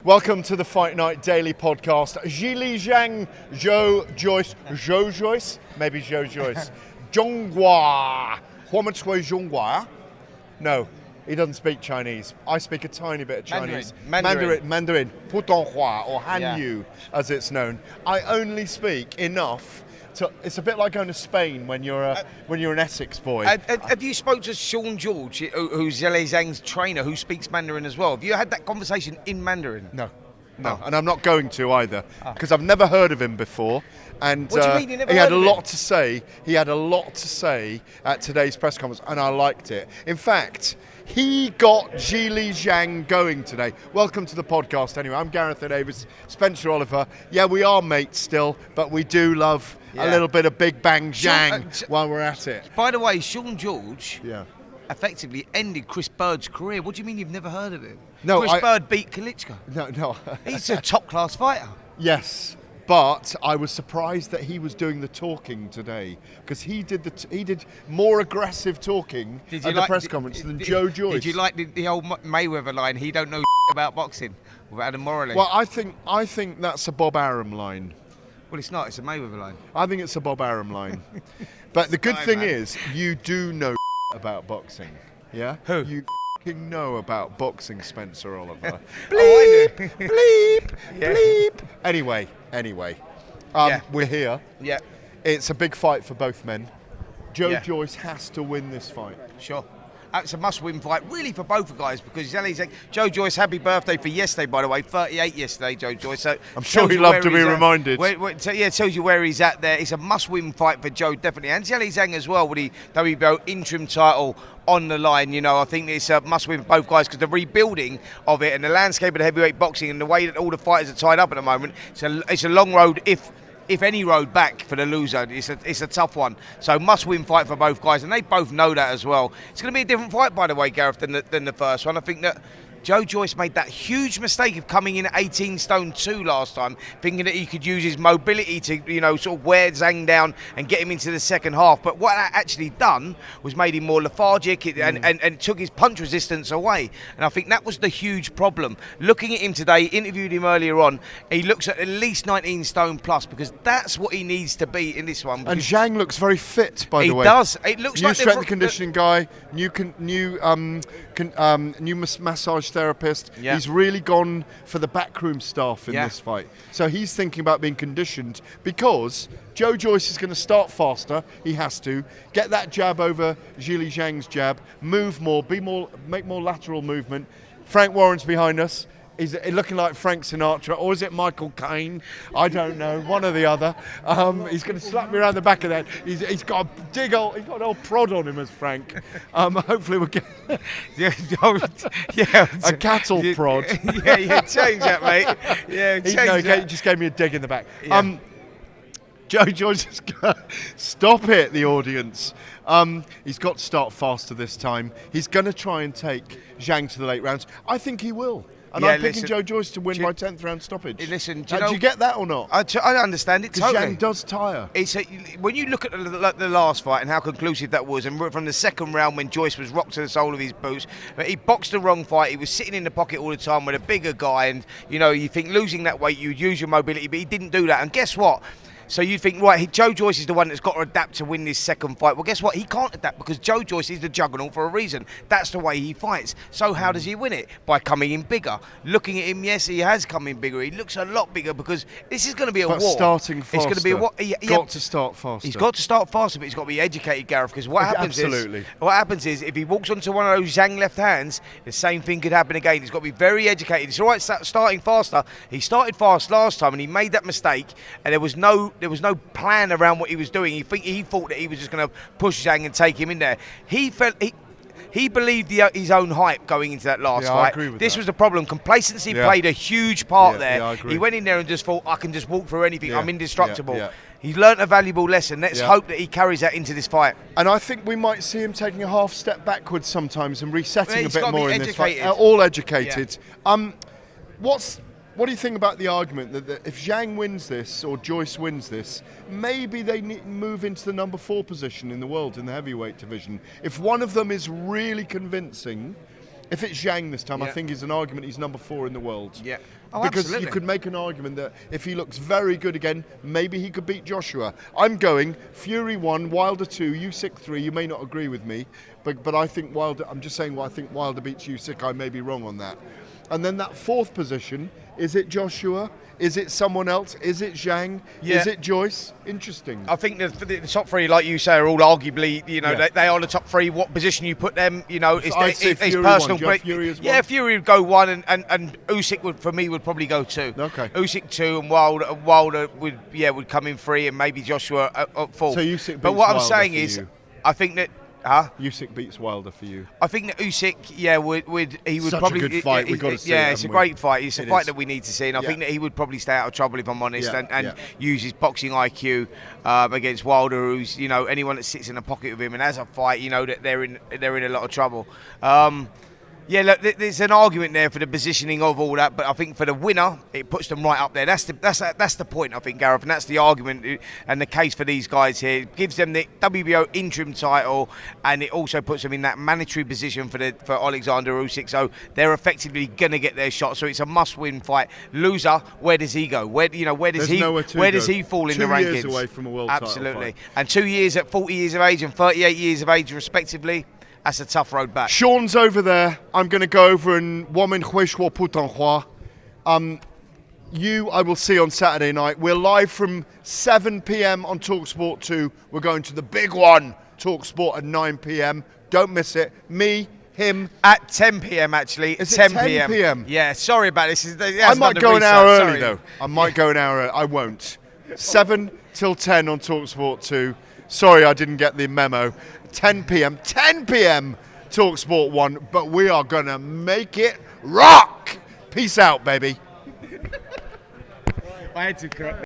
Welcome to the Fight Night Daily Podcast. Zhang, Joyce, maybe Joyce. Zhonghua. No, he doesn't speak Chinese. I speak a tiny bit of Chinese. Mandarin. Putonghua, or Hanyu, as it's known. I only speak enough. It's a bit like going to Spain when you're an Essex boy. Have you spoke to Sean George, who's Zhang's trainer, who speaks Mandarin as well? Have you had that conversation in Mandarin? No, and I'm not going to either, because I've never heard of him before. And what do you mean you never he had heard a of lot to say. He had a lot to say at today's press conference, and I liked it. In fact, he got Zhang going today. Welcome to the podcast. Anyway, I'm Gareth Davis, Spencer Oliver. Yeah, we are mates still, but we do love a little bit of Big Bang Zhang while we're at it. By the way, Sean George effectively ended Chris Bird's career. What do you mean you've never heard of him? No, Chris Bird beat Klitschko. No. He's a top-class fighter. Yes. But I was surprised that he was doing the talking today, because he did more aggressive talking at the press conference than Joe Joyce. Did you like the old Mayweather line? He don't know about boxing with Adam Morley. Well, I think that's a Bob Arum line. Well, it's not. It's a Mayweather line. I think it's a Bob Arum line. But the good thing is, you do know about boxing. Yeah. Who? You know about boxing, Spencer Oliver. Bleep, bleep. Anyway, we're here. Yeah. It's a big fight for both men. Joyce has to win this fight. Sure. It's a must-win fight, really, for both guys, because Joe Joyce, happy birthday for yesterday, by the way, 38 yesterday, Joe Joyce. So I'm sure he'll love to be reminded. It tells you where he's at there. It's a must-win fight for Joe, definitely. And Zhang as well, with the WBO interim title on the line. You know, I think it's a must-win for both guys, because the rebuilding of it and the landscape of the heavyweight boxing and the way that all the fighters are tied up at the moment, it's a long road, if any road back for the loser. It's a tough one. So must-win fight for both guys, and they both know that as well. It's going to be a different fight, by the way, Gareth, than the first one. I think that Joe Joyce made that huge mistake of coming in at 18 stone 2 last time, thinking that he could use his mobility to, sort of wear Zhang down and get him into the second half. But what that actually done was made him more lethargic and took his punch resistance away. And I think that was the huge problem. Looking at him today, interviewed him earlier on, he looks at least 19 stone plus, because that's what he needs to be in this one. And Zhang looks very fit, by the way. He does. It looks new like strength and conditioning guy, new massage therapist. Yeah. He's really gone for the backroom staff in this fight. So he's thinking about being conditioned, because Joe Joyce is going to start faster. He has to get that jab over Zhang's jab, move more, make more lateral movement. Frank Warren's behind us. Is it looking like Frank Sinatra, or is it Michael Caine? I don't know, one or the other. He's going to slap me around the back of that. He's got he's got an old prod on him as Frank. Hopefully we'll get a cattle prod. Change that, mate. He just gave me a dig in the back. Yeah. Joe Joyce is going to stop it, the audience. He's got to start faster this time. He's going to try and take Zhang to the late rounds. I think he will. And I'm picking Joe Joyce to win by 10th round stoppage. Listen, do you get that or not? I understand it totally. Because Zhang does tire. When you look at the last fight and how conclusive that was, and from the second round when Joyce was rocked to the sole of his boots, he boxed the wrong fight. He was sitting in the pocket all the time with a bigger guy, and you think losing that weight you'd use your mobility, but he didn't do that. And guess what? So you think, right, Joe Joyce is the one that's got to adapt to win this second fight. Well, guess what? He can't adapt, because Joe Joyce is the juggernaut for a reason. That's the way he fights. So how does he win it? By coming in bigger. Looking at him, yes, he has come in bigger. He looks a lot bigger, because this is going to be a war. Starting faster. It's going to be a war. Got to start faster. He's got to start faster, but he's got to be educated, Gareth, because what happens is if he walks onto one of those Zhang left hands, the same thing could happen again. He's got to be very educated. It's all right starting faster. He started fast last time, and he made that mistake, and there was no plan around what he was doing. He thought that he was just going to push Zhang and take him in there. He believed his own hype going into that last fight. I agree with this that. was the problem. Complacency played a huge part there. I agree. He went in there and just thought, I can just walk through anything. I'm indestructible. Yeah. He's learnt a valuable lesson. Let's hope that he carries that into this fight. And I think we might see him taking a half step backwards sometimes and resetting a bit more in this fight. Yeah. All educated. What do you think about the argument that if Zhang wins this, or Joyce wins this, maybe they move into the number 4 position in the world in the heavyweight division? If one of them is really convincing, If it's Zhang this time, I think it's an argument he's number 4 in the world. Yeah. Oh, because absolutely. you could make an argument that if he looks very good again, maybe he could beat Joshua. I'm going Fury 1, Wilder 2, Usyk 3. You may not agree with me, but I think Wilder. I'm just saying, I think Wilder beats Usyk. I may be wrong on that. And then that 4th position, is it Joshua? Is it someone else? Is it Zhang? Yeah. Is it Joyce? Interesting. I think the top 3, like you say, are all arguably, they are the top 3. What position you put them, it's personal. Fury as yeah, Fury would go 1, and Usyk would, for me, would probably go 2. Okay. Usyk 2, and Wilder would come in 3, and maybe Joshua at 4. So Usyk beats but what I'm Wilder saying for is, you. I think that. Usyk beats Wilder for you. I think that Usyk, he would Such probably. a good fight. We've got to see. Yeah, it's a great fight. It's a fight that we need to see, and I Yeah. think that he would probably stay out of trouble, if I'm honest, Yeah, and yeah. use his boxing IQ against Wilder, who's anyone that sits in a pocket with him and has a fight, that they're in a lot of trouble. Yeah, look, there's an argument there for the positioning of all that, but I think for the winner, it puts them right up there. That's the point, I think, Gareth, and that's the argument and the case for these guys here. It gives them the WBO interim title, and it also puts them in that mandatory position for Alexander Usyk. So they're effectively going to get their shot. So it's a must-win fight. Loser, where does he go? Where does he fall in the rankings? 2 years away from a world title Absolutely, fight. and 2 years at 40 years of age and 38 years of age, respectively. That's a tough road back. Sean's over there. I'm going to go over and woman Huishwa Putanhua. I will see on Saturday night. We're live from 7 p.m. on talkSPORT 2. We're going to the big one, talkSPORT at 9 p.m. Don't miss it. Me, him. At 10 p.m. actually. Is it 10 10 p.m.? Yeah, sorry about this. I might go an hour early though. I might go an hour early. I won't. 7 till 10 on talkSPORT 2. Sorry I didn't get the memo. 10 p.m. talkSPORT 1, but we are going to make it rock. Peace out, baby. I had to correct